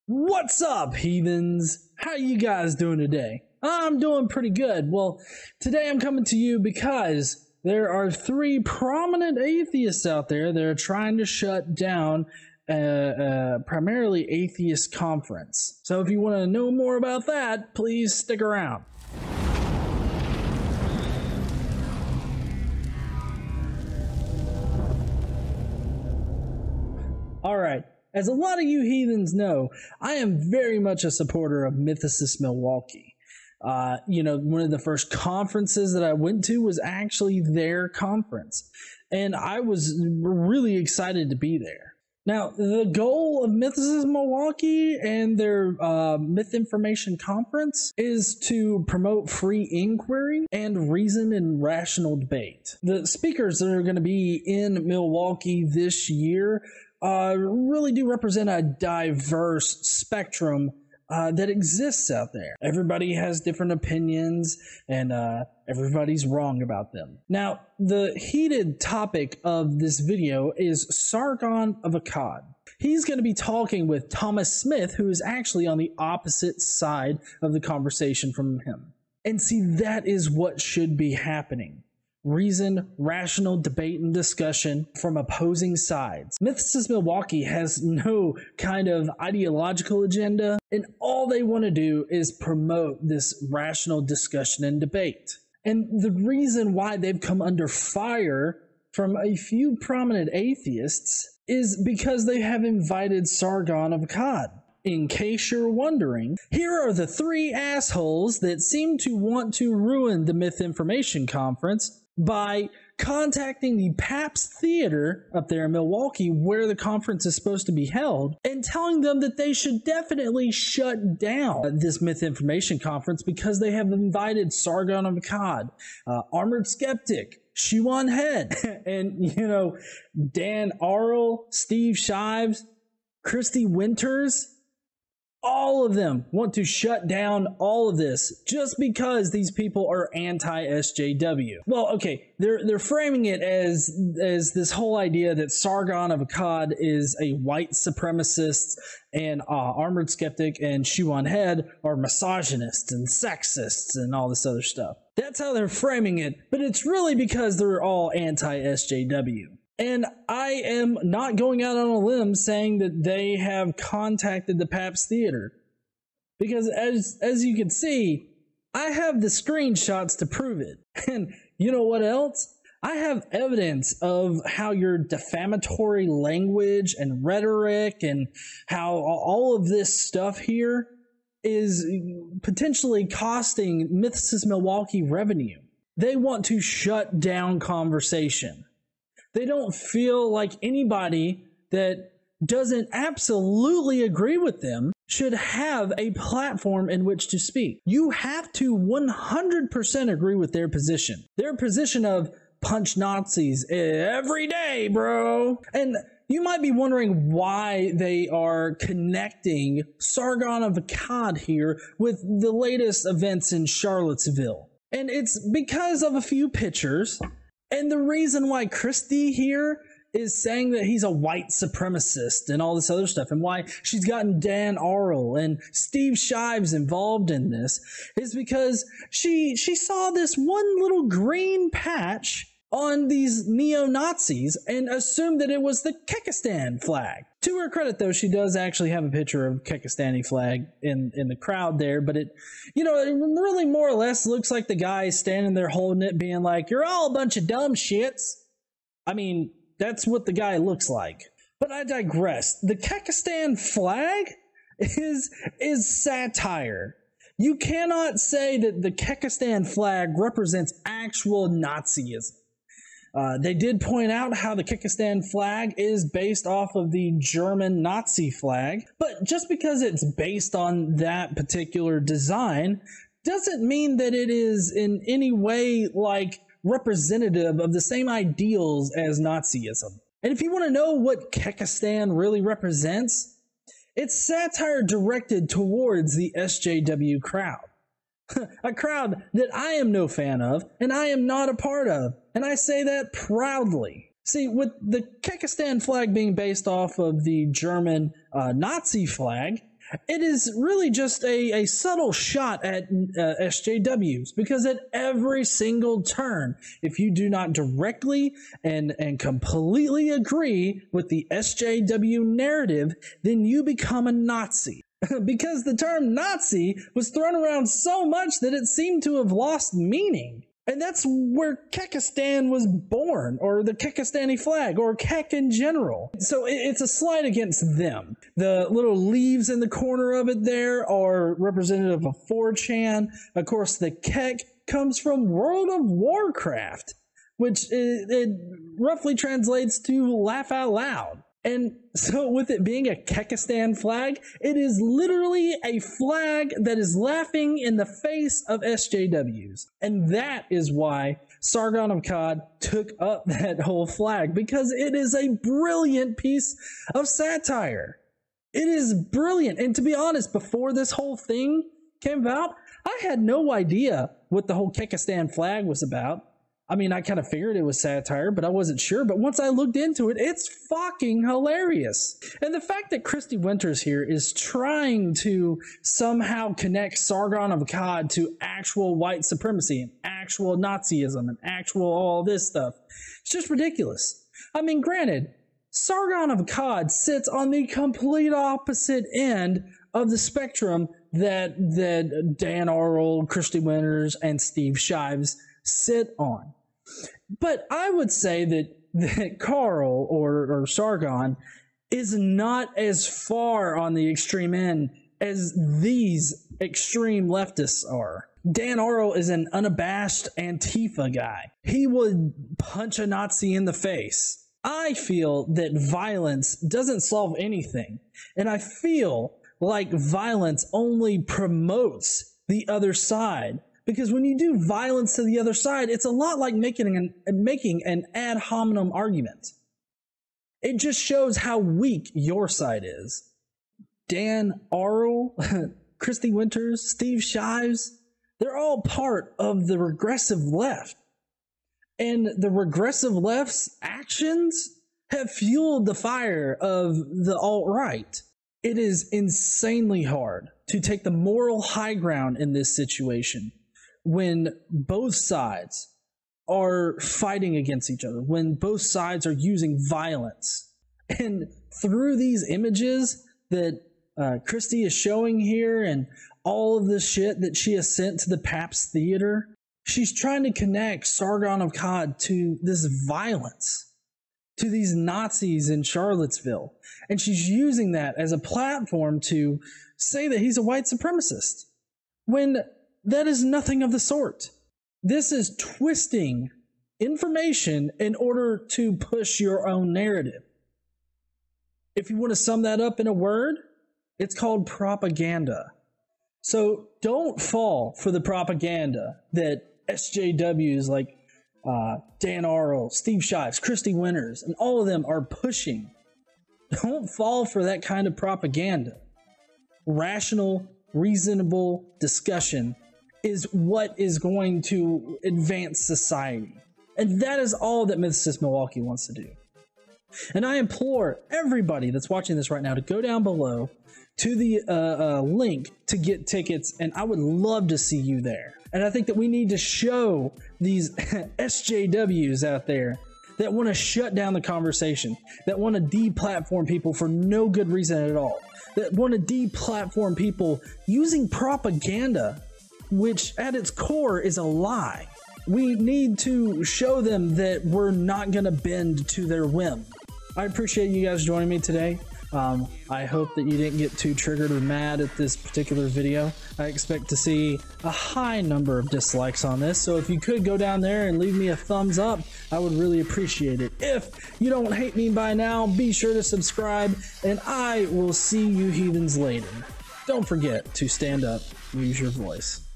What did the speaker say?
What's up, heathens? How you guys doing today? I'm doing pretty good. Well, today I'm coming to you because there are three prominent atheists out there that are trying to shut down a primarily atheist conference. So if you want to know more about that, please stick around. All right. As a lot of you heathens know, I am very much a supporter of Mythicist Milwaukee. One of the first conferences that I went to was actually their conference, and I was really excited to be there. Now, the goal of Mythicist Milwaukee and their Myth Information Conference is to promote free inquiry and reason and rational debate. The speakers that are going to be in Milwaukee this year really do represent a diverse spectrum that exists out there. Everybody has different opinions, and everybody's wrong about them. Now, the heated topic of this video is Sargon of Akkad. He's going to be talking with Thomas Smith, who is actually on the opposite side of the conversation from him. And see, that is what should be happening. Reason, rational debate and discussion from opposing sides. Mythicist Milwaukee has no kind of ideological agenda, and all they want to do is promote this rational discussion and debate. And the reason why they've come under fire from a few prominent atheists is because they have invited Sargon of Akkad. In case you're wondering, here are the three assholes that seem to want to ruin the Myth Information Conference by contacting the Pabst Theater up there in Milwaukee, where the conference is supposed to be held, and telling them that they should definitely shut down this Myth Information Conference because they have invited Sargon of Akkad, Armored Skeptic, Shiwan Head, and, Dan Arel, Steve Shives, Kristi Winters. All of them want to shut down all of this just because these people are anti-SJW. Well, okay, they're framing it as this whole idea that Sargon of Akkad is a white supremacist, and Armored Skeptic and Shiwan Head are misogynists and sexists and all this other stuff. That's how they're framing it, but it's really because they're all anti-SJW. And I am not going out on a limb saying that they have contacted the Pabst Theater. Because as you can see, I have the screenshots to prove it. And you know what else? I have evidence of how your defamatory language and rhetoric and how all of this stuff here is potentially costing Mythicist Milwaukee revenue. They want to shut down conversation. They don't feel like anybody that doesn't absolutely agree with them should have a platform in which to speak. You have to 100% agree with their position. Their position of punch Nazis every day, bro. And you might be wondering why they are connecting Sargon of Akkad here with the latest events in Charlottesville. And it's because of a few pictures. And the reason why Kristi here is saying that he's a white supremacist and all this other stuff, and why she's gotten Dan Arel and Steve Shives involved in this, is because she saw this one little green patch on these neo-Nazis and assumed that it was the Kekistan flag. To her credit, though, she does actually have a picture of Kekistani flag in the crowd there, but it really more or less looks like the guy standing there holding it being like, "You're all a bunch of dumb shits." I mean, that's what the guy looks like. But I digress. The Kekistan flag is satire. You cannot say that the Kekistan flag represents actual Nazism. They did point out how the Kekistan flag is based off of the German Nazi flag, but just because it's based on that particular design doesn't mean that it is in any way like representative of the same ideals as Nazism. And if you want to know what Kekistan really represents, it's satire directed towards the SJW crowd. A crowd that I am no fan of, and I am not a part of, and I say that proudly. See, with the Kekistan flag being based off of the German Nazi flag, It is really just a subtle shot at SJWs, because at every single turn, if you do not directly and completely agree with the SJW narrative, then you become a Nazi. Because the term Nazi was thrown around so much that it seemed to have lost meaning. And that's where Kekistan was born, or the Kikistani flag, or Kek in general. So it's a slight against them. The little leaves in the corner of it there are representative of 4chan. Of course, the Kek comes from World of Warcraft, which it roughly translates to laugh out loud. And so with it being a Kekistan flag, it is literally a flag that is laughing in the face of SJWs. And that is why Sargon of Akkad took up that whole flag, because it is a brilliant piece of satire. It is brilliant. And to be honest, before this whole thing came about, I had no idea what the whole Kekistan flag was about. I mean, I kind of figured it was satire, but I wasn't sure. But once I looked into it, it's fucking hilarious. And the fact that Kristi Winters here is trying to somehow connect Sargon of Akkad to actual white supremacy and actual Nazism and actual all this stuff, it's just ridiculous. I mean, granted, Sargon of Akkad sits on the complete opposite end of the spectrum that Dan Arel, Kristi Winters, and Steve Shives sit on. But I would say that Carl or Sargon is not as far on the extreme end as these extreme leftists are. Dan Arel is an unabashed Antifa guy. He would punch a Nazi in the face. I feel that violence doesn't solve anything, and I feel like violence only promotes the other side. Because when you do violence to the other side, it's a lot like making an ad hominem argument. It just shows how weak your side is. Dan Arel, Kristi Winters, Steve Shives, they're all part of the regressive left. And the regressive left's actions have fueled the fire of the alt-right. It is insanely hard to take the moral high ground in this situation, when both sides are fighting against each other, when both sides are using violence. And through these images that Kristi is showing here and all of this shit that she has sent to the Pabst Theater, she's trying to connect Sargon of Akkad to this violence, to these Nazis in Charlottesville. And she's using that as a platform to say that he's a white supremacist, when that is nothing of the sort. This is twisting information in order to push your own narrative. If you want to sum that up in a word, it's called propaganda. So don't fall for the propaganda that SJWs like Dan Arel, Steve Shives, Kristi Winters, and all of them are pushing. Don't fall for that kind of propaganda. Rational, reasonable discussion is what is going to advance society. And that is all that Mythicist Milwaukee wants to do. And I implore everybody that's watching this right now to go down below to the link to get tickets, and I would love to see you there. And I think that we need to show these SJWs out there that want to shut down the conversation, that want to deplatform people for no good reason at all, that want to deplatform people using propaganda, which at its core is a lie. We need to show them that we're not going to bend to their whim. I appreciate you guys joining me today. I hope that you didn't get too triggered or mad at this particular video. I expect to see a high number of dislikes on this, so if you could go down there and leave me a thumbs up, I would really appreciate it. If you don't hate me by now, be sure to subscribe, and I will see you heathens later. Don't forget to stand up, use your voice.